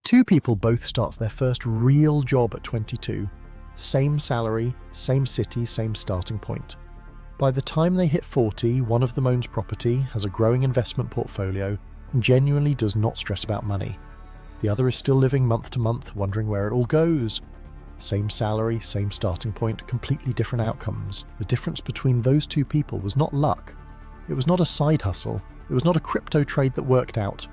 Two people both start their first real job at 22. Same salary, same city, same starting point. By the time they hit 40, one of them owns property, has a growing investment portfolio, and genuinely does not stress about money. The other is still living month to month, wondering where it all goes. Same salary, same starting point, completely different outcomes. The difference between those two people was not luck. It was not a side hustle. It was not a crypto trade that worked out.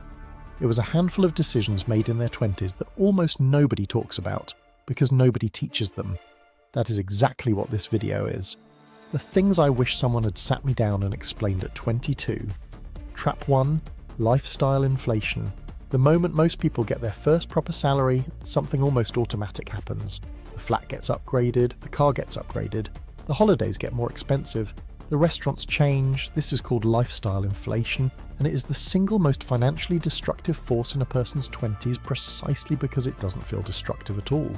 It was a handful of decisions made in their 20s that almost nobody talks about, because nobody teaches them. That is exactly what this video is. The things I wish someone had sat me down and explained at 22. Trap 1. Lifestyle inflation. The moment most people get their first proper salary, something almost automatic happens. The flat gets upgraded, the car gets upgraded, the holidays get more expensive, the restaurants change. This is called lifestyle inflation, and it is the single most financially destructive force in a person's 20s precisely because it doesn't feel destructive at all.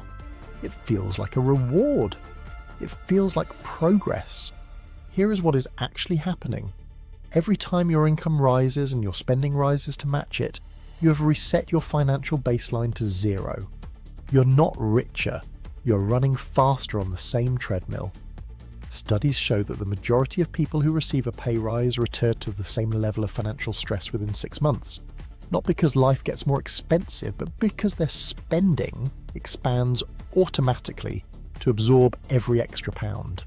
It feels like a reward. It feels like progress. Here is what is actually happening. Every time your income rises and your spending rises to match it, you have reset your financial baseline to zero. You're not richer, you're running faster on the same treadmill. Studies show that the majority of people who receive a pay rise return to the same level of financial stress within 6 months. Not because life gets more expensive, but because their spending expands automatically to absorb every extra pound.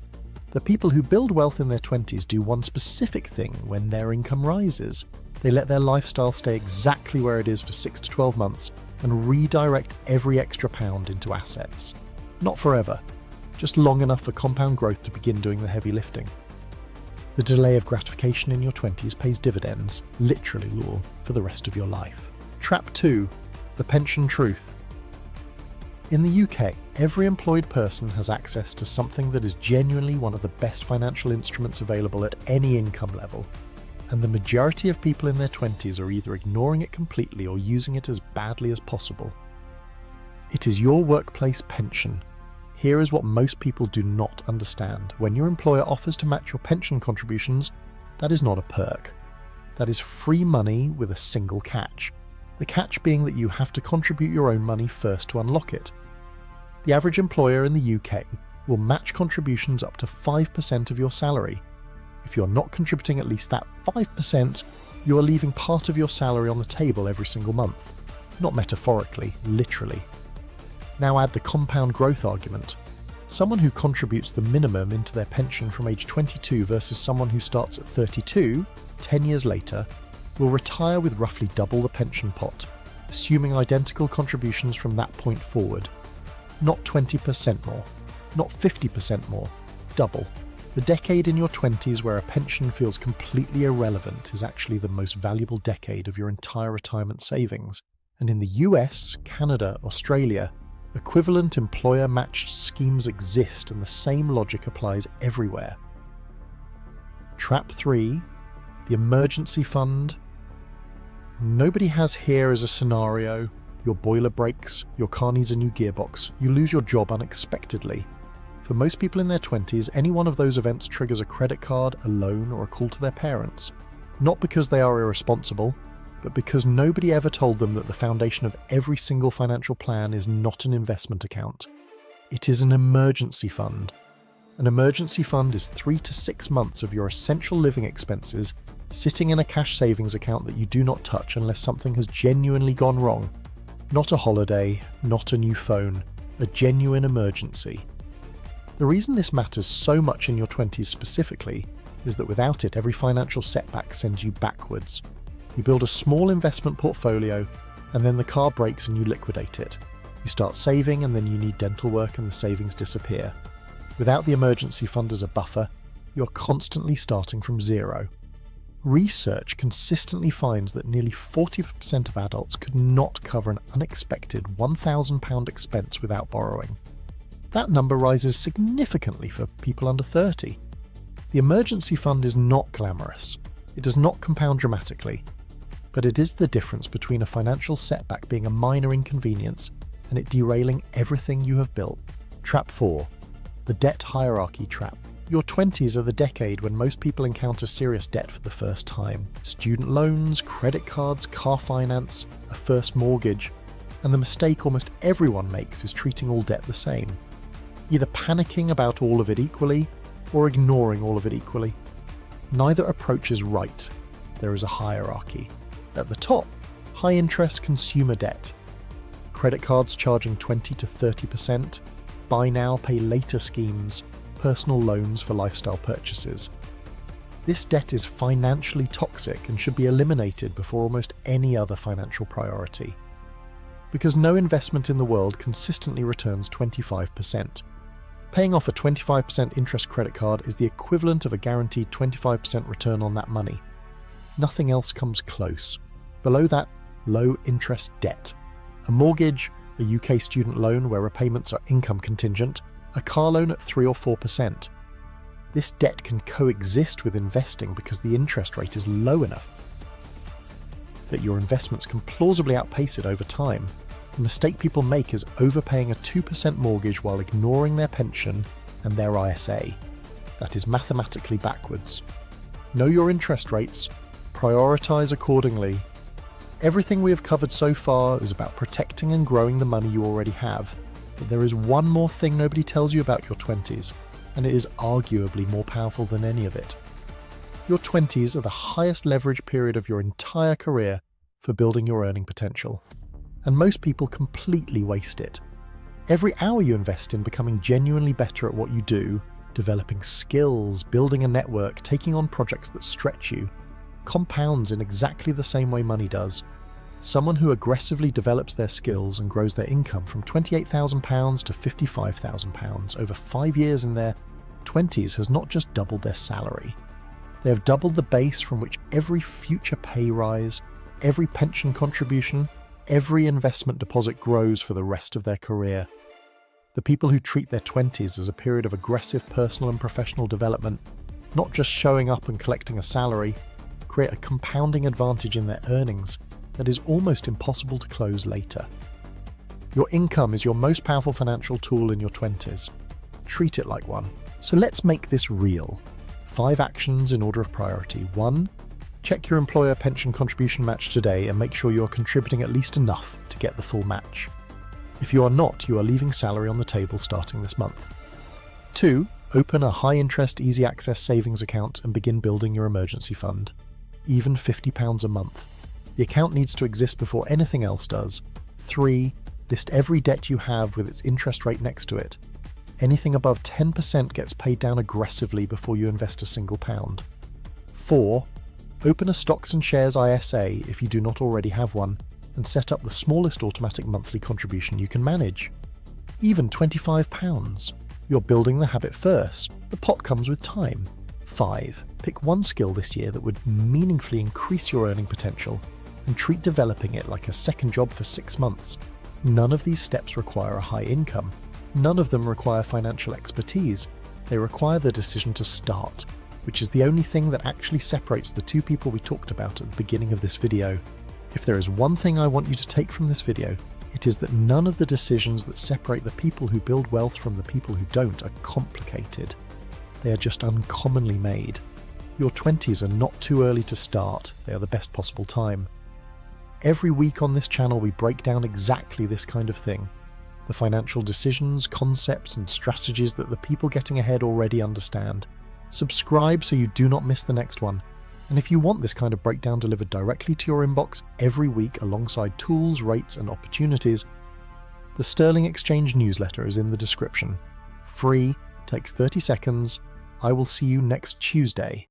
The people who build wealth in their 20s do one specific thing when their income rises. They let their lifestyle stay exactly where it is for 6 to 12 months and redirect every extra pound into assets. Not forever, just long enough for compound growth to begin doing the heavy lifting. The delay of gratification in your 20s pays dividends, literally all, for the rest of your life. Trap 2. The pension truth. In the UK, every employed person has access to something that is genuinely one of the best financial instruments available at any income level, and the majority of people in their 20s are either ignoring it completely or using it as badly as possible. It is your workplace pension. Here is what most people do not understand. When your employer offers to match your pension contributions, that is not a perk. That is free money with a single catch. The catch being that you have to contribute your own money first to unlock it. The average employer in the UK will match contributions up to 5% of your salary. If you're not contributing at least that 5%, you are leaving part of your salary on the table every single month. Not metaphorically, literally. Now add the compound growth argument. Someone who contributes the minimum into their pension from age 22 versus someone who starts at 32, 10 years later, will retire with roughly double the pension pot, assuming identical contributions from that point forward. Not 20% more, not 50% more, double. The decade in your 20s where a pension feels completely irrelevant is actually the most valuable decade of your entire retirement savings. And in the US, Canada, Australia, equivalent employer-matched schemes exist and the same logic applies everywhere. Trap 3. The emergency fund. Nobody has here as a scenario. Your boiler breaks, your car needs a new gearbox, you lose your job unexpectedly. For most people in their 20s, any one of those events triggers a credit card, a loan, or a call to their parents. Not because they are irresponsible, but because nobody ever told them that the foundation of every single financial plan is not an investment account. It is an emergency fund. An emergency fund is 3 to 6 months of your essential living expenses sitting in a cash savings account that you do not touch unless something has genuinely gone wrong. Not a holiday, not a new phone, a genuine emergency. The reason this matters so much in your 20s specifically is that without it, every financial setback sends you backwards. You build a small investment portfolio, and then the car breaks and you liquidate it. You start saving, and then you need dental work and the savings disappear. Without the emergency fund as a buffer, you're constantly starting from zero. Research consistently finds that nearly 40% of adults could not cover an unexpected £1,000 expense without borrowing. That number rises significantly for people under 30. The emergency fund is not glamorous. It does not compound dramatically. But it is the difference between a financial setback being a minor inconvenience and it derailing everything you have built. Trap 4. The debt hierarchy trap. Your 20s are the decade when most people encounter serious debt for the first time. Student loans, credit cards, car finance, a first mortgage. And the mistake almost everyone makes is treating all debt the same, either panicking about all of it equally or ignoring all of it equally. Neither approach is right. There is a hierarchy. At the top, high-interest consumer debt. Credit cards charging 20 to 30%, buy now, pay later schemes, personal loans for lifestyle purchases. This debt is financially toxic and should be eliminated before almost any other financial priority. Because no investment in the world consistently returns 25%. Paying off a 25% interest credit card is the equivalent of a guaranteed 25% return on that money. Nothing else comes close. Below that, low interest debt. A mortgage, a UK student loan where repayments are income contingent, a car loan at 3 or 4%. This debt can coexist with investing because the interest rate is low enough that your investments can plausibly outpace it over time. The mistake people make is overpaying a 2% mortgage while ignoring their pension and their ISA. That is mathematically backwards. Know your interest rates, prioritize accordingly. Everything we have covered so far is about protecting and growing the money you already have, but there is one more thing nobody tells you about your 20s, and it is arguably more powerful than any of it. Your 20s are the highest leverage period of your entire career for building your earning potential, and most people completely waste it. Every hour you invest in becoming genuinely better at what you do, developing skills, building a network, taking on projects that stretch you, compounds in exactly the same way money does. Someone who aggressively develops their skills and grows their income from £28,000 to £55,000 over 5 years in their 20s has not just doubled their salary. They have doubled the base from which every future pay rise, every pension contribution, every investment deposit grows for the rest of their career. The people who treat their 20s as a period of aggressive personal and professional development, not just showing up and collecting a salary, create a compounding advantage in their earnings that is almost impossible to close later. Your income is your most powerful financial tool in your 20s. Treat it like one. So let's make this real. 5 actions in order of priority. 1. Check your employer pension contribution match today and make sure you are contributing at least enough to get the full match. If you are not, you are leaving salary on the table starting this month. 2. Open a high-interest, easy-access savings account and begin building your emergency fund. Even £50 a month. The account needs to exist before anything else does. 3. List every debt you have with its interest rate next to it. Anything above 10% gets paid down aggressively before you invest a single pound. 4. Open a stocks and shares ISA if you do not already have one, and set up the smallest automatic monthly contribution you can manage. Even £25. You're building the habit first. The pot comes with time. 5. Pick one skill this year that would meaningfully increase your earning potential and treat developing it like a second job for 6 months. None of these steps require a high income. None of them require financial expertise. They require the decision to start, which is the only thing that actually separates the 2 people we talked about at the beginning of this video. If there is one thing I want you to take from this video, it is that none of the decisions that separate the people who build wealth from the people who don't are complicated. They are just uncommonly made. Your 20s are not too early to start, they are the best possible time. Every week on this channel we break down exactly this kind of thing. The financial decisions, concepts and strategies that the people getting ahead already understand. Subscribe so you do not miss the next one. And if you want this kind of breakdown delivered directly to your inbox every week alongside tools, rates and opportunities, the Sterling Exchange newsletter is in the description. Free, takes 30 seconds. I will see you next Tuesday.